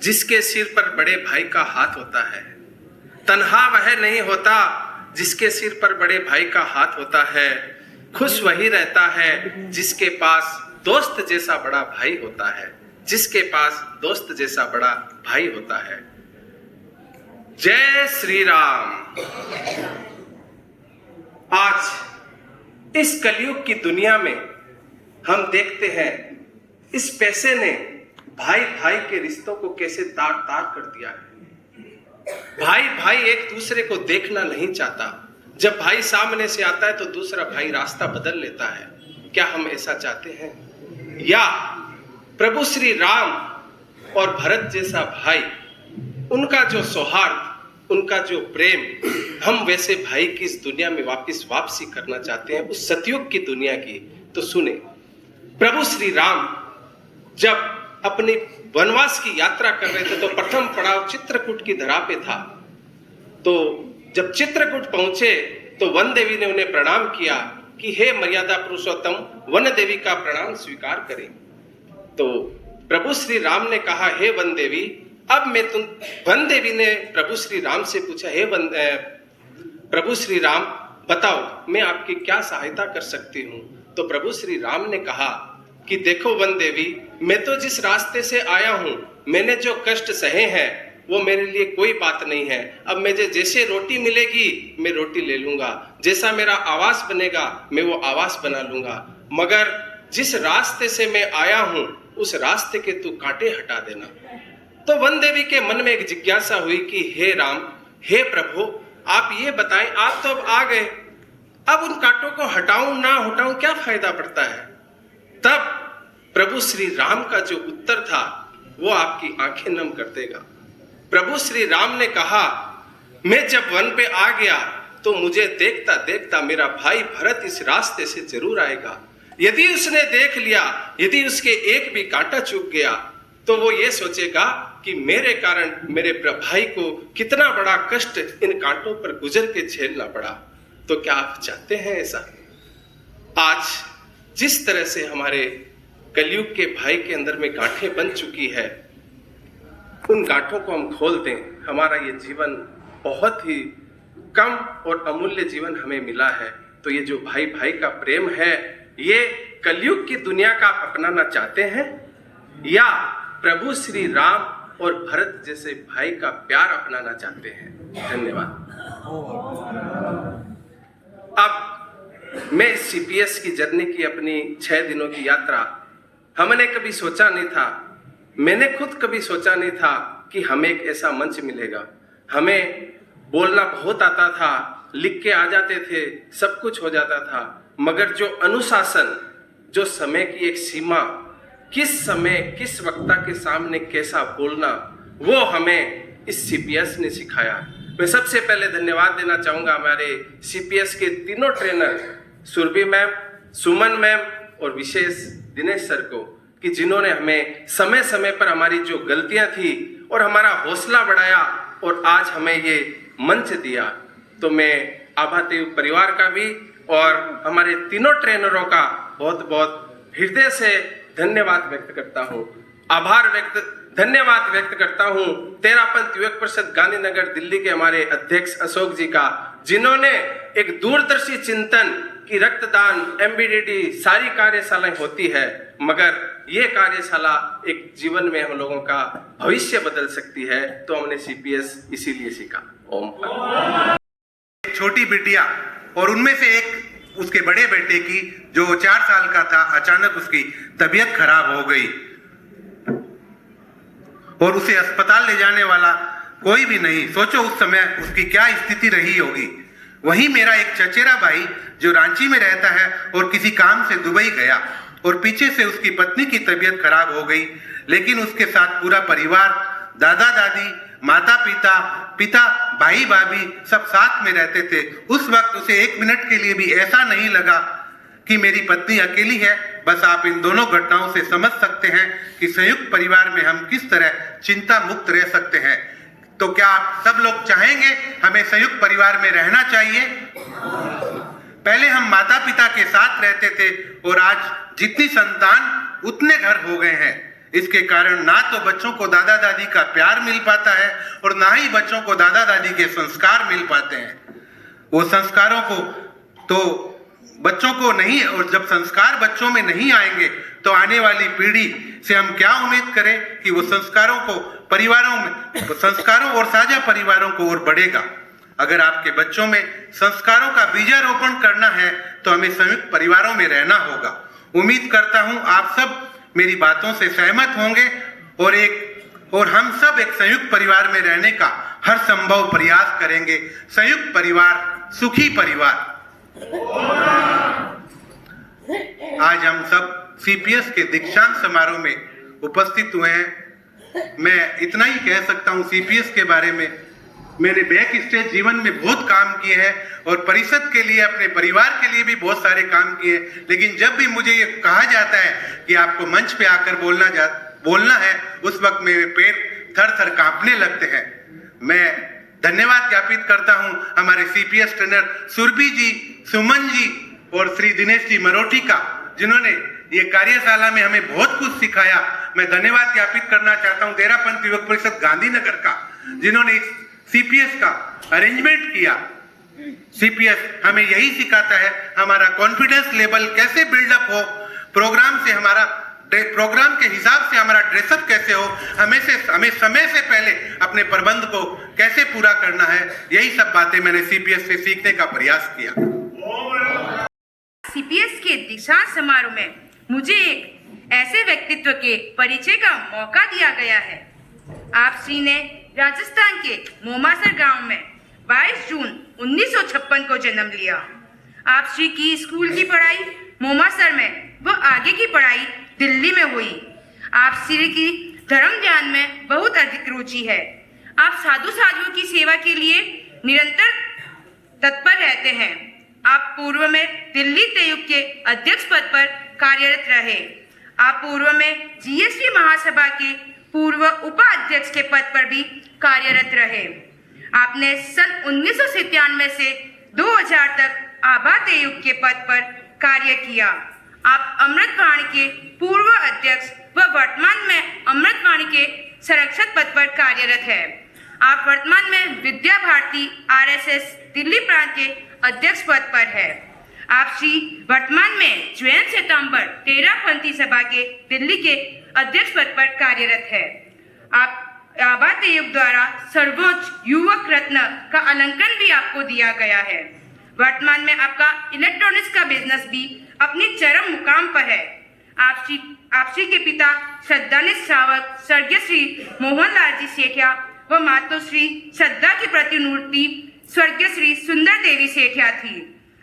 जिसके सिर पर बड़े भाई का हाथ होता है। तन्हा वह नहीं होता जिसके सिर पर बड़े भाई का हाथ होता है। खुश वही रहता है जिसके पास दोस्त जैसा बड़ा भाई होता है, जिसके पास दोस्त जैसा बड़ा भाई होता है। जय श्री राम। आज इस कलयुग की दुनिया में हम देखते हैं इस पैसे ने भाई भाई के रिश्तों को कैसे तार तार कर दिया है। भाई भाई एक दूसरे को देखना नहीं चाहता। जब भाई सामने से आता है तो दूसरा भाई रास्ता बदल लेता है। क्या हम ऐसा चाहते हैं? या प्रभु श्री राम और भरत जैसा भाई, उनका जो सौहार्द, उनका जो प्रेम, हम वैसे भाई की इस दुनिया में वापसी करना चाहते हैं, उस सतयुग की दुनिया की। तो सुने, प्रभु श्री राम जब अपनी वनवास की यात्रा कर रहे थे तो प्रथम पड़ाव चित्रकूट की धरा पे था। तो जब चित्रकूट पहुंचे तो वन देवी ने उन्हें प्रणाम किया कि हे मर्यादा पुरुषोत्तम, वन देवी का प्रणाम स्वीकार करें। तो प्रभु श्री राम ने कहा, हे वन देवी, अब मैं वन देवी ने प्रभु श्री राम से पूछा, हे प्रभु श्री राम बताओ मैं आपकी क्या सहायता कर सकती हूँ। तो प्रभु श्री राम ने कहा कि देखो वन देवी, मैं तो जिस रास्ते से आया हूं, मैंने जो कष्ट सहे हैं वो मेरे लिए कोई बात नहीं है। अब मुझे जैसे रोटी मिलेगी मैं रोटी ले लूंगा, जैसा मेरा आवास बनेगा मैं वो आवास बना लूंगा, मगर जिस रास्ते से मैं आया हूं उस रास्ते के तू कांटे हटा देना। तो वन देवी के मन में एक जिज्ञासा हुई कि हे राम, हे प्रभु, आप ये बताएं, आप तो अब आ गए, अब उन कांटों को हटाऊं ना हटाऊं क्या फायदा पड़ता है। तब प्रभु श्री राम का जो उत्तर था वो आपकी आंखें नम कर देगा। प्रभु श्री राम ने कहा, मैं जब वन पे आ गया तो मुझे देखता देखता मेरा भाई भरत इस रास्ते से जरूर आएगा। यदि उसने देख लिया, यदि उसके एक भी कांटा चूक गया तो वो ये सोचेगा कि मेरे कारण मेरे भाई को कितना बड़ा कष्ट इन कांटों पर गुजर के झेलना पड़ा। तो क्या आप चाहते हैं ऐसा? आज जिस तरह से हमारे कलयुग के भाई के अंदर में गांठें बन चुकी है, उन गांठों को हम खोल दें। हमारा ये जीवन बहुत ही कम और अमूल्य जीवन हमें मिला है। तो ये जो भाई भाई का प्रेम है, ये कलयुग की दुनिया का आप अपनाना चाहते हैं या प्रभु श्री राम और भरत जैसे भाई का प्यार अपनाना चाहते हैं? धन्यवाद। अब मैं इस सीपीएस की जर्नी की अपनी 6 दिनों की यात्रा, हमने कभी सोचा नहीं था, मैंने खुद कभी सोचा नहीं था कि हमें एक ऐसा मंच मिलेगा। हमें बोलना बहुत आता था, लिख के आ जाते थे, सब कुछ हो जाता था, मगर जो अनुशासन, जो समय की एक सीमा, किस समय किस वक्ता के सामने कैसा बोलना, वो हमें इस सीपीएस ने सिखाया। मैं सबसे पहले धन्यवाद देना चाहूंगा हमारे सीपीएस के तीनों ट्रेनर, सुरभि मैम, सुमन मैम और विशेष दिनेश सर को, कि जिन्होंने हमें समय समय पर हमारी जो गलतियां थी और हमारा हौसला बढ़ाया और आज हमें ये मंच दिया। तो मैं आभादेव परिवार का भी और हमारे तीनों ट्रेनरों का बहुत बहुत हृदय से धन्यवाद व्यक्त करता हूँ, धन्यवाद व्यक्त करता हूँ 13 पंथ युवक परिषद गांधीनगर दिल्ली के हमारे अध्यक्ष अशोक जी का, जिन्होंने एक दूरदर्शी चिंतन की रक्तदान, एमबीडीडी सारी कार्यशालाएं होती है, मगर ये कार्यशाला एक जीवन में हम लोगों का भविष्य बदल सकती है। तो हमने सीपीएस इसीलिए सीखा। ओम। छोटी बिटिया और उनमें से एक उसके बड़े बेटे की जो 4 साल का था, अचानक उसकी तबीयत खराब हो गई और उसे अस्पताल ले जाने वाला कोई भी नहीं। सोचो उस समय उसकी क्या स्थिति रही होगी। वहीं मेरा एक चचेरा भाई जो रांची में रहता है और किसी काम से दुबई गया और पीछे से उसकी पत्नी की तबीयत खराब हो गई, लेकिन उसके साथ पूरा परिवार, दादा दादी, माता पिता, पिता, भाई भाभी सब साथ में रहते थे। उस वक्त उसे 1 मिनट के लिए भी ऐसा नहीं लगा कि मेरी पत्नी अकेली है। बस आप इन दोनों घटनाओं से समझ सकते हैं कि संयुक्त परिवार में हम किस तरह चिंता मुक्त रह सकते हैं। तो क्या आप सब लोग चाहेंगे हमें संयुक्त परिवार में रहना चाहिए? पहले हम माता पिता के साथ रहते थे और आज जितनी संतान उतने घर हो गए हैं। इसके कारण ना तो बच्चों को दादा दादी का प्यार मिल पाता है और ना ही बच्चों को दादा दादी के संस्कार मिल पाते हैं। वो संस्कारों को तो बच्चों को नहीं, और जब संस्कार बच्चों में नहीं आएंगे तो आने वाली पीढ़ी से हम क्या उम्मीद करें कि वो संस्कारों को परिवारों में, संस्कारों और साझा परिवारों को और बढ़ेगा। अगर आपके बच्चों में संस्कारों का बीजारोपण करना है तो हमें संयुक्त परिवारों में रहना होगा। उम्मीद करता हूं आप सब मेरी बातों से सहमत होंगे और हम सब एक संयुक्त परिवार में रहने का हर संभव प्रयास करेंगे। संयुक्त परिवार सुखी परिवार। आज हम सब सीपीएस के दीक्षांत समारोह में उपस्थित हुए हैं। मैं इतना ही कह सकता हूं सीपीएस के बारे में, मैंने बैक स्टेज जीवन में बहुत काम किए हैं और परिषद के लिए, अपने परिवार के लिए भी बहुत सारे काम किए, लेकिन जब भी मुझे ये कहा जाता है कि आपको मंच पे आकर बोलना है, उस वक्त मेरे पैर थर थर कांपने लगते हैं। मैं धन्यवाद ज्ञापित करता हूं हमारे सीपीएस ट्रेनर सुरभि जी, सुमन जी और श्री दिनेश जी मरोठी का, जिन्होंने ये कार्यशाला में हमें बहुत कुछ सिखाया। मैं धन्यवाद ज्ञापित करना चाहता हूं तेरा पंथ युवक परिषद गांधीनगर का, जिन्होंने सीपीएस का अरेंजमेंट किया। सीपीएस हमें यही सिखाता है हमारा कॉन्फिडेंस लेवल कैसे बिल्डअप हो, प्रोग्राम के हिसाब से हमारा ड्रेसअप कैसे हो, हमें समय से पहले अपने प्रबंध को कैसे पूरा करना है। यही सब बातें मैंने सीपीएस से सीखने का प्रयास किया। सीपीएस के दीक्षांत समारोह में मुझे एक ऐसे व्यक्तित्व के परिचय का मौका दिया गया है। आप श्री ने राजस्थान के मोमासर गांव में 22 जून 1956 को जन्म लिया। आप श्री की स्कूल की पढ़ाई मोमासर में व आगे की पढ़ाई दिल्ली में हुई। आप श्री की धर्म ज्ञान में बहुत अधिक रुचि है। आप साधु साधुओं की सेवा के लिए निरंतर तत्पर रहते हैं। आप पूर्व में दिल्ली तयुग के अध्यक्ष पद पर कार्यरत रहे। आप पूर्व में जीएसटी महासभा के पूर्व उपाध्यक्ष के पद पर भी कार्यरत रहे। आपने सन 1997 से 2000 तक आभा तयुग के पद पर कार्य किया। आप अमृतवाणी के पूर्व अध्यक्ष व वर्तमान में अमृतवाणी के संरक्षक पद पर कार्यरत है। आप वर्तमान में विद्या भारती आरएसएस दिल्ली प्रांत के अध्यक्ष पद पर है। आप श्री वर्तमान में जैन श्वेतांबर तेरापंथी सभा के दिल्ली के अध्यक्ष पद पर कार्यरत है। आप आभा तयुग द्वारा सर्वोच्च युवक रत्न का अलंकरण भी आपको दिया गया है। वर्तमान में आपका इलेक्ट्रॉनिक्स का बिजनेस भी अपने चरम मुकाम पर है। आप श्री के पिता श्रद्धानिष्ठ श्रावक स्वर्गीय श्री मोहनलाल जी सेठिया व मातोश्री श्रद्धा की प्रतिमूर्ति स्वर्गीय श्री सुंदर देवी सेठिया थी।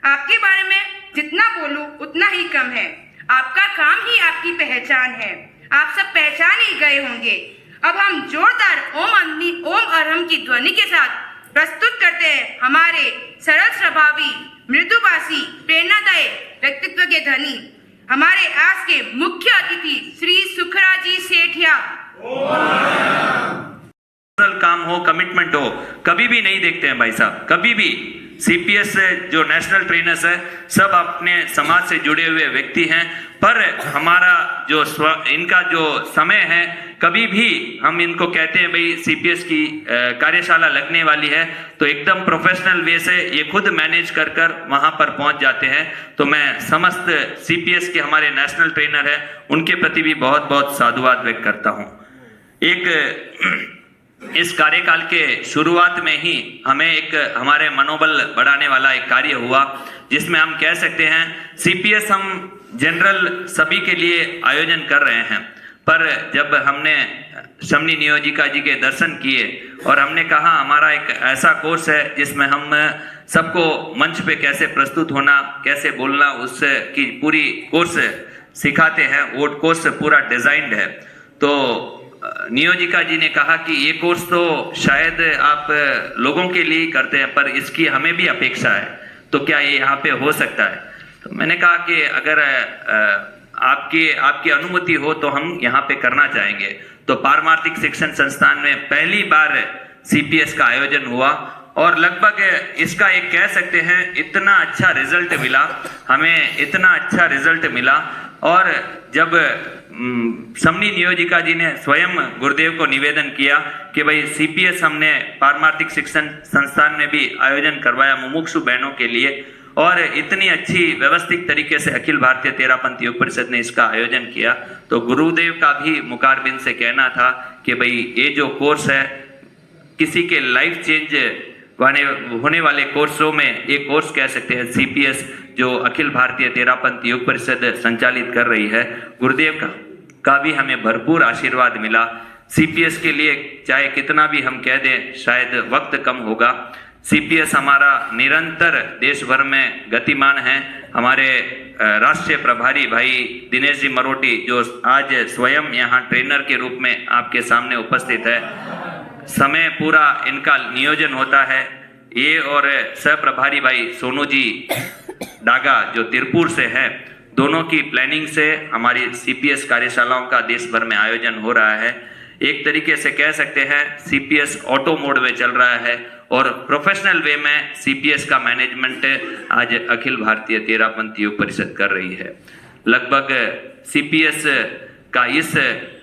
आपके बारे में जितना बोलूं उतना ही कम है। आपका काम ही आपकी पहचान है। आप सब पहचान ही गए होंगे। अब हम जोरदार ओम अरहम की ध्वनि के साथ प्रस्तुत करते हैं हमारे सरल स्वभावी, मृदुभाषी, प्रेरणादायक व्यक्तित्व के धनी, हमारे आज के मुख्य अतिथि श्री सुखराजी सेठिया। काम हो, कमिटमेंट हो, कभी भी नहीं देखते हैं भाई साहब, कभी भी। सीपीएस जो नेशनल ट्रेनर्स है सब अपने समाज से जुड़े हुए व्यक्ति हैं, पर हमारा जो इनका जो समय है, कभी भी हम इनको कहते हैं भाई सीपीएस की कार्यशाला लगने वाली है तो एकदम प्रोफेशनल वे से ये खुद मैनेज कर वहां पर पहुंच जाते हैं। तो मैं समस्त सीपीएस के हमारे नेशनल ट्रेनर है उनके प्रति भी बहुत बहुत साधुवाद व्यक्त करता हूं। इस कार्यकाल के शुरुआत में ही हमें एक हमारे मनोबल बढ़ाने वाला एक कार्य हुआ, जिसमें हम कह सकते हैं सीपीएस हम जनरल सभी के लिए आयोजन कर रहे हैं, पर जब हमने शमनी नियोजिका जी के दर्शन किए और हमने कहा हमारा एक ऐसा कोर्स है जिसमें हम सबको मंच पे कैसे प्रस्तुत होना, कैसे बोलना, उससे की पूरी कोर्स सिखाते हैं, वो कोर्स पूरा डिजाइंड है। तो नियोजिका जी ने कहा कि ये कोर्स तो शायद आप लोगों के लिए ही करते हैं, पर इसकी हमें भी अपेक्षा है, तो क्या ये यहाँ पे हो सकता है? तो मैंने कहा कि अगर आपकी अनुमति हो तो हम यहाँ पे करना चाहेंगे। तो पारमार्थिक शिक्षण संस्थान में पहली बार सीपीएस का आयोजन हुआ और लगभग इसका एक कह सकते हैं इतना अच्छा रिजल्ट मिला, हमें इतना अच्छा रिजल्ट मिला और जब समनी नियोजिका जी ने स्वयं गुरुदेव को निवेदन किया कि भाई सीपीएस हमने पारमार्थिक शिक्षण संस्थान में भी आयोजन करवाया मुमुक्षु बहनों के लिए, और इतनी अच्छी व्यवस्थित तरीके से अखिल भारतीय तेरापंथ योग परिषद ने इसका आयोजन किया, तो गुरुदेव का भी मुखारबिंद से कहना था कि भाई ये जो कोर्स है किसी के लाइफ चेंज होने वाले कोर्सों में एक कोर्स कह सकते हैं सीपीएस, जो अखिल भारतीय तेरापंथ योग परिषद संचालित कर रही है। गुरुदेव का भी हमें भरपूर आशीर्वाद मिला। सीपीएस के लिए चाहे कितना भी हम कह दें शायद वक्त कम होगा, सीपीएस हमारा निरंतर देश भर में गतिमान है। हमारे राष्ट्रीय प्रभारी भाई दिनेश जी मरोटी जो आज स्वयं यहाँ ट्रेनर के रूप में आपके सामने उपस्थित है, समय पूरा इनका नियोजन होता है। ये और सह प्रभारी भाई सोनू जी डागा जो तिरपुर से हैं, दोनों की प्लानिंग से हमारी सीपीएस कार्यशालाओं का देश भर में आयोजन हो रहा है। एक तरीके से कह सकते हैं सीपीएस ऑटो मोड में चल रहा है और प्रोफेशनल वे में सीपीएस का मैनेजमेंट आज अखिल भारतीय तेरापंथ योग परिषद कर रही है। लगभग सीपीएस का इस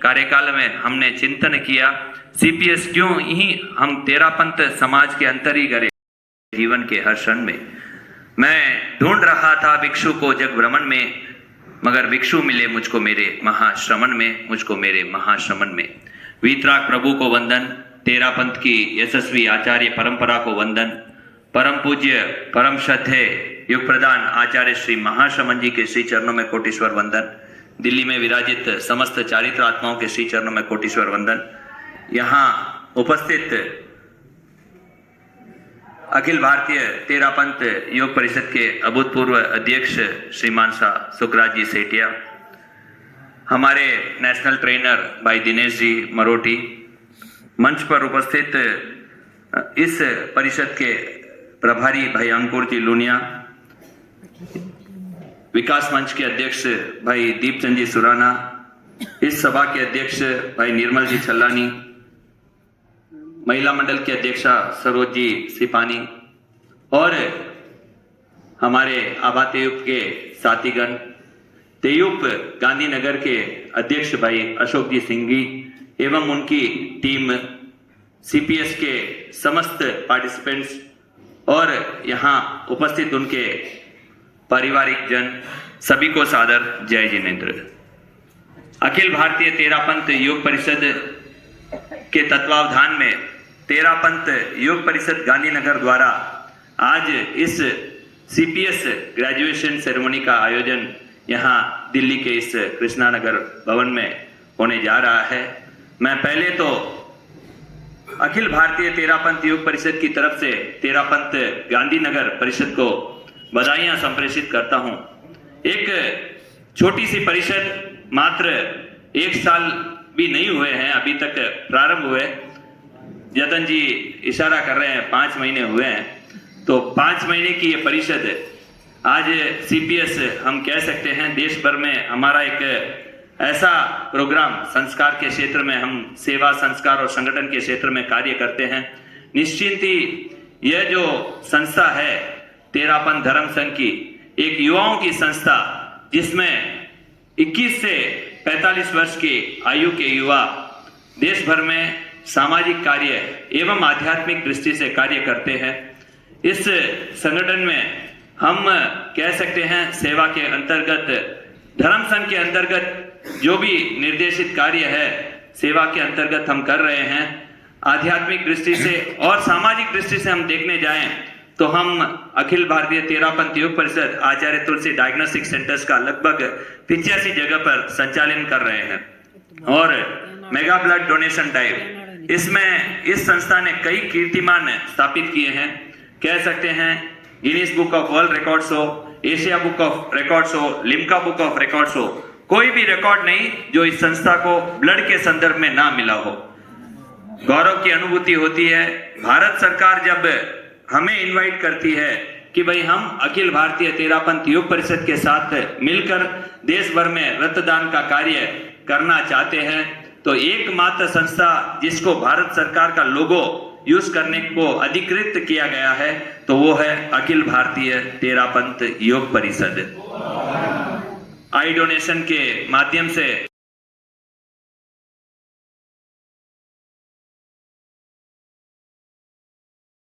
कार्यकाल में हमने चिंतन किया, सीपीएस क्यों ही हम तेरापंथ समाज के अंतर ही करें जीवन के हर क्षण में। मैं ढूंढ रहा था भिक्षु को जग भ्रमण में, मगर भिक्षु मिले मुझको मेरे महाश्रमण में, मुझको मेरे महाश्रमण में। वीतराग प्रभु को वंदन, तेरापंथ की यशस्वी आचार्य परंपरा को वंदन, परम पूज्य परम श्रद्धे युग प्रधान आचार्य श्री महाश्रमण जी के श्री चरणों में कोटीश्वर वंदन, दिल्ली में विराजित समस्त चारित्र आत्माओं के श्री चरणों में कोटीश्वर वंदन। यहाँ उपस्थित अखिल भारतीय तेरापंथ योग परिषद के अभूतपूर्व अध्यक्ष श्रीमान सा सुखराज जी सेठिया, हमारे नेशनल ट्रेनर भाई दिनेश जी मरोटी, मंच पर उपस्थित इस परिषद के प्रभारी भाई अंकुर जी लुनिया, विकास मंच के अध्यक्ष भाई दीपचंद जी सुराना, इस सभा के अध्यक्ष भाई निर्मल जी छल्लानी, महिला मंडल की अध्यक्षा सरोज जी सिपानी और हमारे आभा तेयुप के साथीगण, तेयुप गांधीनगर के अध्यक्ष भाई अशोक जी सिंघी एवं उनकी टीम, सीपीएस के समस्त पार्टिसिपेंट्स और यहाँ उपस्थित उनके पारिवारिक जन, सभी को सादर जय जिनेन्द्र। अखिल भारतीय तेरापंथ योग परिषद के तत्वावधान में तेरापंथ योग परिषद गांधीनगर द्वारा आज इस सीपीएस ग्रेजुएशन सेरेमनी का आयोजन यहाँ दिल्ली के इस कृष्णानगर भवन में होने जा रहा है। मैं पहले तो अखिल भारतीय तेरापंथ योग परिषद की तरफ से तेरापंथ गांधीनगर परिषद को बधाइयां संप्रेषित करता हूं। एक छोटी सी परिषद, मात्र 1 साल भी नहीं हुए हैं अभी तक प्रारंभ हुए, जतन जी इशारा कर रहे हैं 5 महीने हुए हैं, तो 5 महीने की ये परिषद आज सीपीएस हम कह सकते हैं देश भर में हमारा एक ऐसा प्रोग्राम, संस्कार के क्षेत्र में हम सेवा संस्कार और संगठन के क्षेत्र में कार्य करते हैं। निश्चिंत ही यह जो संस्था है तेरापंथ धर्म संघ की, एक युवाओं की संस्था जिसमें 21 से 45 वर्ष की आयु के युवा देश भर में सामाजिक कार्य एवं आध्यात्मिक दृष्टि से कार्य करते हैं। इस संगठन में हम कह सकते हैं सेवा के अंतर्गत, धर्म संघ के अंतर्गत जो भी निर्देशित कार्य है सेवा के अंतर्गत हम कर रहे हैं। आध्यात्मिक दृष्टि से और सामाजिक दृष्टि से हम देखने जाएं तो हम अखिल भारतीय तेरापंथ योग परिषद आचार्य तुलसी डायग्नोस्टिक सेंटर्स का लगभग 85 जगह पर संचालन कर रहे हैं। और मेगा ब्लड डोनेशन ड्राइव, इसमें इस संस्था ने कई कीर्तिमान स्थापित किए हैं। कह सकते हैं Guinness book of world records हो, एशिया बुक ऑफ रिकॉर्ड्स हो, लिम्का बुक ऑफ रिकॉर्ड्स हो, कोई भी रिकॉर्ड नहीं जो इस संस्था को ब्लड के संदर्भ में ना मिला हो। गौरव की अनुभूति होती है। भारत सरकार जब हमें इनवाइट करती है कि भाई हम अखिल भारतीय तेरापंथ योग परिषद के साथ मिलकर देश भर में रक्तदान का कार्य करना चाहते हैं, तो एकमात्र संस्था जिसको भारत सरकार का लोगो यूज करने को अधिकृत किया गया है तो वो है अखिल भारतीय तेरापंथ योग परिषद। आई डोनेशन के माध्यम से